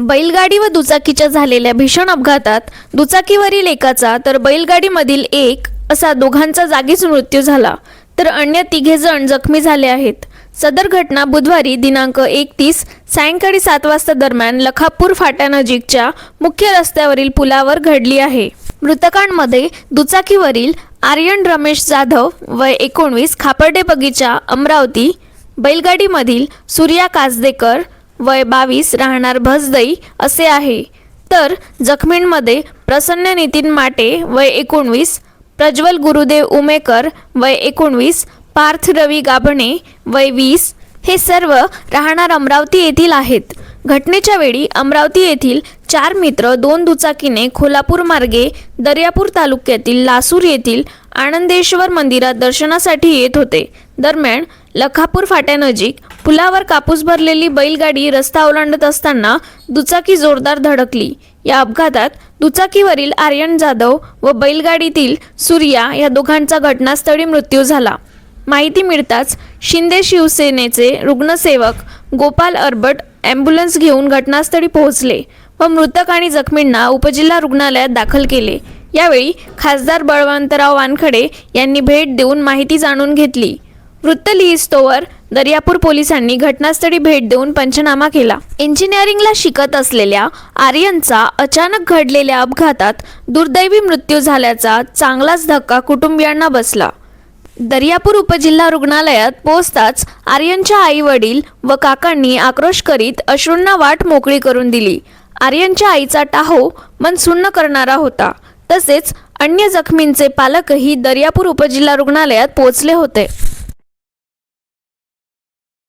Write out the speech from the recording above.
बैलगाडी व दुचाकीच्या झालेल्या भीषण अपघातात दुचाकीवरील एकाचा तर बैलगाडीमधील एक असा दोघांचा जागीच मृत्यू झाला, तर अन्य 3 जण जखमी झाले आहेत। सदर घटना बुधवारी दिनांक 31 सायंकाळी 7 वाजता दरम्यान लखापूर फाट्यानजीकच्या मुख्य रस्त्यावरील पुलावर घडली आहे। मृतकांमध्ये दुचाकीवरील आर्यन रमेश जाधव वय 19 खापर्डे बगीचा अमरावती, बैलगाडीमधील सूर्या कासदेकर वय 22 राहणार भसदई असे आहे, तर जखमींमध्ये प्रसन्न नितीन माटे वय 19, प्रज्वल गुरुदेव उमेकर वय 19, पार्थ रवी गाभणे वय 20 हे सर्व राहणार अमरावती येथील आहेत। घटनेच्या वेळी अमरावती येथील 4 मित्र 2 दुचाकीने कोल्हापूर मार्गे दर्यापूर तालुक्यातील लासूर येथील आनंदेश्वर मंदिरात दर्शनासाठी येत होते। दरम्यान लखापूर फाट्यानजीक पुलावर कापूस भरलेली बैलगाडी रस्ता ओलांडत असताना दुचाकी जोरदार धडकली। या अपघातात दुचाकीवरील आर्यन जाधव व बैलगाडीतील सूर्या या दोघांचा घटनास्थळी मृत्यू झाला। माहिती मिळताच शिंदे शिवसेनेचे रुग्णसेवक गोपाल अरबट ॲम्ब्युलन्स घेऊन घटनास्थळी पोहोचले व मृतक आणि जखमींना उपजिल्हा रुग्णालयात दाखल केले। यावेळी खासदार बळवंतराव वानखडे यांनी भेट देऊन माहिती जाणून घेतली। वृत्त लिहिस्तोवर दर्यापूर पोलिसांनी घटनास्थळी भेट देऊन पंचनामा केला। इंजिनिअरिंगला शिकत असलेल्या आर्यनचा अचानक घडलेल्या अपघातात दुर्दैवी मृत्यू झाल्याचा चांगलाच धक्का कुटुंबियांना बसला। दर्यापूर उपजिल्हा रुग्णालयात पोहोचताच आर्यनच्या आई-वडील व काकांनी आक्रोश करीत अश्रूंना वाट मोकळी करून दिली। आर्यनच्या आईचा टाहो मन सुन्न करणारा होता। तसेच अन्य जखमींचे पालकही दर्यापूर उपजिल्हा रुग्णालयात पोहोचले होते।